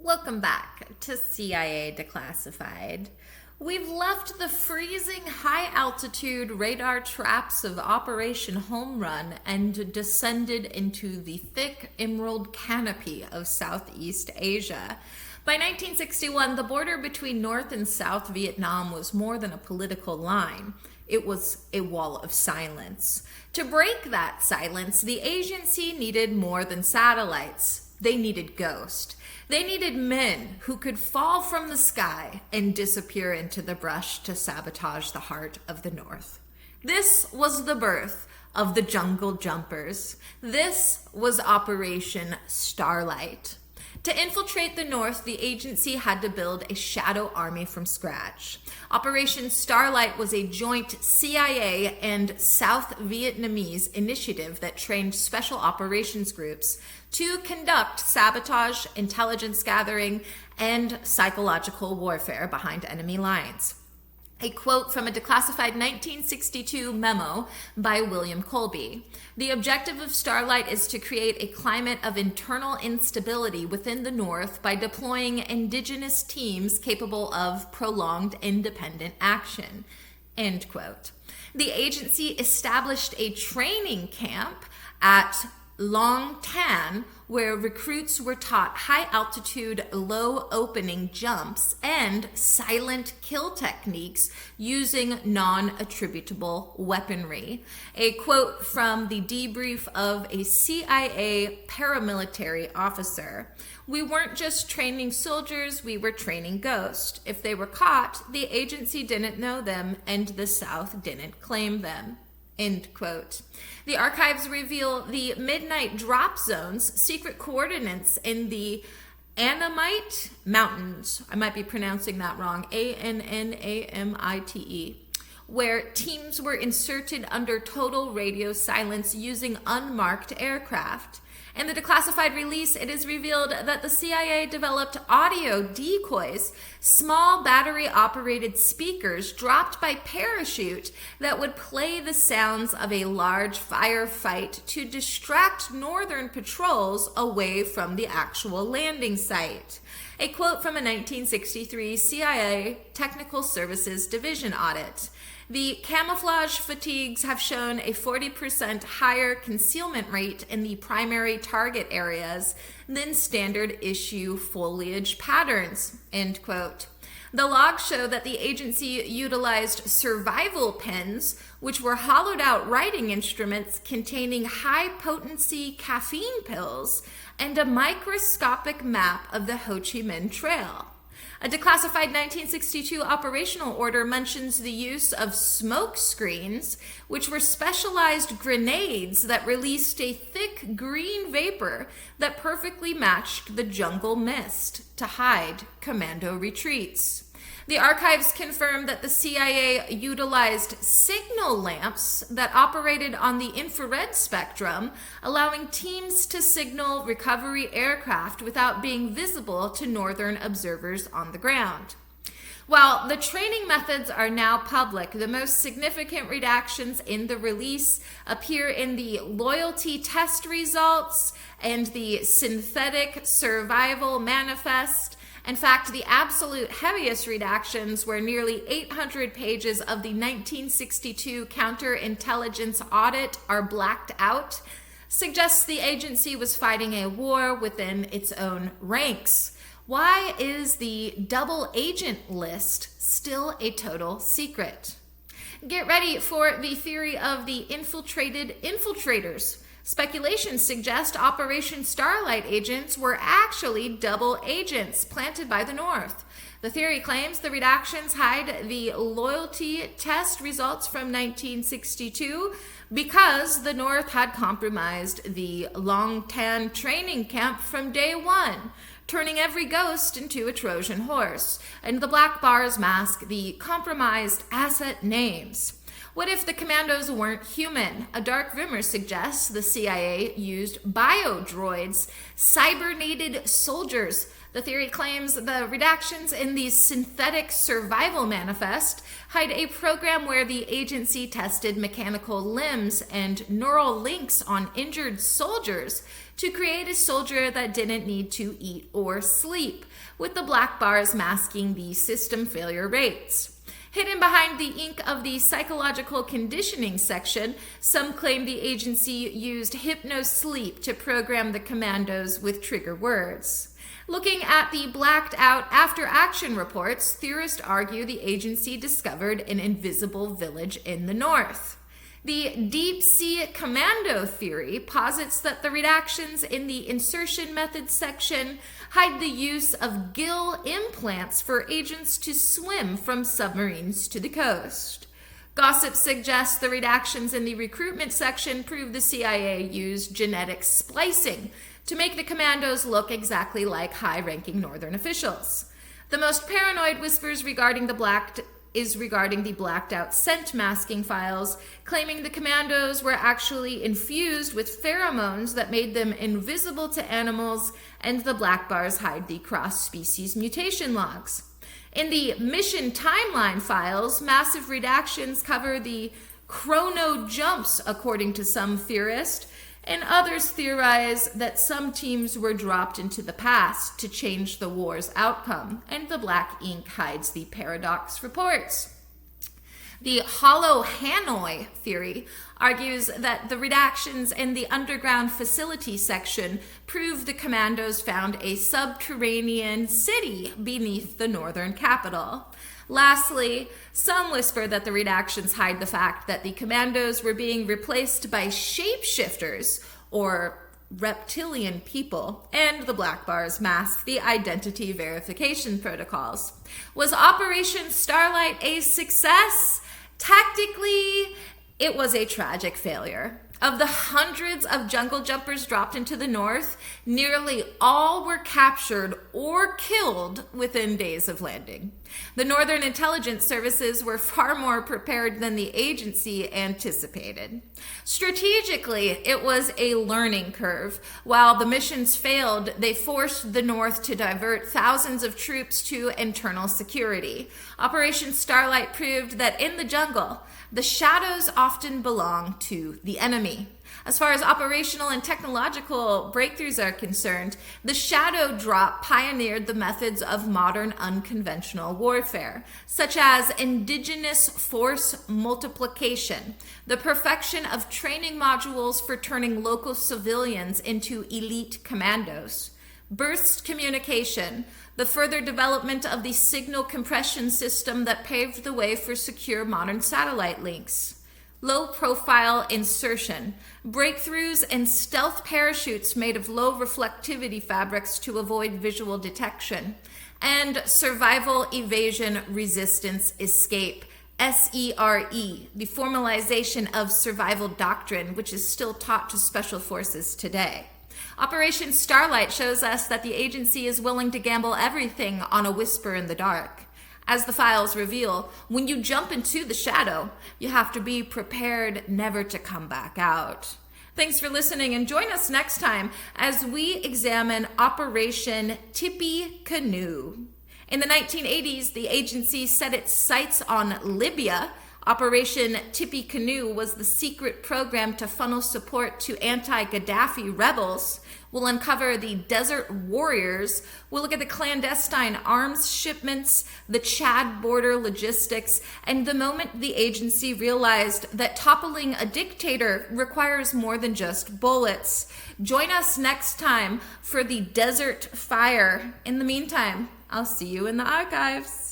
Welcome back to CIA Declassified. We've left the freezing high-altitude radar traps of Operation Home Run and descended into the thick emerald canopy of Southeast Asia. By 1961, the border between North and South Vietnam was more than a political line. It was a wall of silence. To break that silence, the agency needed more than satellites. They needed ghosts. They needed men who could fall from the sky and disappear into the brush to sabotage the heart of the North. This was the birth of the Jungle Jumpers. This was Operation Starlight. To infiltrate the North, the agency had to build a shadow army from scratch. Operation Starlight was a joint CIA and South Vietnamese initiative that trained special operations groups to conduct sabotage, intelligence gathering, and psychological warfare behind enemy lines. A quote from a declassified 1962 memo by William Colby. The objective of Starlight is to create a climate of internal instability within the North by deploying indigenous teams capable of prolonged independent action. End quote. The agency established a training camp at Long Tan, where recruits were taught high-altitude, low-opening jumps and silent kill techniques using non-attributable weaponry. A quote from the debrief of a CIA paramilitary officer. "We weren't just training soldiers, we were training ghosts. If they were caught, the agency didn't know them and the South didn't claim them." End quote. The archives reveal the midnight drop zones, secret coordinates in the Annamite Mountains. I might be pronouncing that wrong. Annamite, where teams were inserted under total radio silence using unmarked aircraft. In the declassified release, it is revealed that the CIA developed audio decoys, small battery-operated speakers dropped by parachute that would play the sounds of a large firefight to distract northern patrols away from the actual landing site. A quote from a 1963 CIA Technical Services Division audit. The camouflage fatigues have shown a 40% higher concealment rate in the primary target areas than standard issue foliage patterns, end quote. The logs show that the agency utilized survival pens, which were hollowed out writing instruments containing high-potency caffeine pills, and a microscopic map of the Ho Chi Minh Trail. A declassified 1962 operational order mentions the use of smoke screens, which were specialized grenades that released a thick green vapor that perfectly matched the jungle mist to hide commando retreats. The archives confirm that the CIA utilized signal lamps that operated on the infrared spectrum, allowing teams to signal recovery aircraft without being visible to northern observers on the ground. While the training methods are now public, the most significant redactions in the release appear in the loyalty test results and the synthetic survival manifest. In fact, the absolute heaviest redactions, where nearly 800 pages of the 1962 counterintelligence audit are blacked out, suggests the agency was fighting a war within its own ranks. Why is the double agent list still a total secret? Get ready for the theory of the infiltrated infiltrators. Speculation suggests Operation Starlight agents were actually double agents planted by the North. The theory claims the redactions hide the loyalty test results from 1962 because the North had compromised the Long Tan training camp from day one, turning every ghost into a Trojan horse, and the black bars mask the compromised asset names. What if the commandos weren't human? A dark rumor suggests the CIA used biodroids, cybernated soldiers The theory claims the redactions in the Synthetic Survival Manifest hide a program where the agency tested mechanical limbs and neural links on injured soldiers to create a soldier that didn't need to eat or sleep, with the black bars masking the system failure rates. Hidden behind the ink of the psychological conditioning section, some claim the agency used hypno-sleep to program the commandos with trigger words. Looking at the blacked out after-action reports, theorists argue the agency discovered an invisible village in the north. The deep sea commando theory posits that the redactions in the insertion methods section hide the use of gill implants for agents to swim from submarines to the coast. Gossip suggests the redactions in the recruitment section prove the CIA used genetic splicing to make the commandos look exactly like high-ranking Northern officials. The most paranoid whispers regarding the blacked-out scent masking files, claiming the commandos were actually infused with pheromones that made them invisible to animals, and the black bars hide the cross-species mutation logs. In the mission timeline files, massive redactions cover the chrono jumps, according to some theorists, and others theorize that some teams were dropped into the past to change the war's outcome, and the black ink hides the paradox reports. The hollow Hanoi theory argues that the redactions in the underground facility section prove the commandos found a subterranean city beneath the northern capital. Lastly, some whisper that the redactions hide the fact that the commandos were being replaced by shapeshifters, or reptilian people, and the black bars mask the identity verification protocols. Was Operation Starlight a success? Tactically, it was a tragic failure. Of the hundreds of jungle jumpers dropped into the north, nearly all were captured or killed within days of landing. The Northern intelligence services were far more prepared than the agency anticipated. Strategically, it was a learning curve. While the missions failed, they forced the North to divert thousands of troops to internal security. Operation Starlight proved that in the jungle, the shadows often belong to the enemy. As far as operational and technological breakthroughs are concerned, the shadow drop pioneered the methods of modern unconventional warfare, such as indigenous force multiplication, the perfection of training modules for turning local civilians into elite commandos, burst communication, the further development of the signal compression system that paved the way for secure modern satellite links, low-profile insertion, breakthroughs in stealth parachutes made of low reflectivity fabrics to avoid visual detection, and survival, evasion, resistance, escape, SERE, the formalization of survival doctrine, which is still taught to special forces today. Operation Starlight shows us that the agency is willing to gamble everything on a whisper in the dark. As the files reveal, when you jump into the shadow, you have to be prepared never to come back out. Thanks for listening, and join us next time as we examine Operation Tippy Canoe. In the 1980s, the agency set its sights on Libya. Operation Tippy Canoe was the secret program to funnel support to anti-Gaddafi rebels. We'll uncover the Desert Warriors. We'll look at the clandestine arms shipments, the Chad border logistics, and the moment the agency realized that toppling a dictator requires more than just bullets. Join us next time for the Desert Fire. In the meantime, I'll see you in the archives.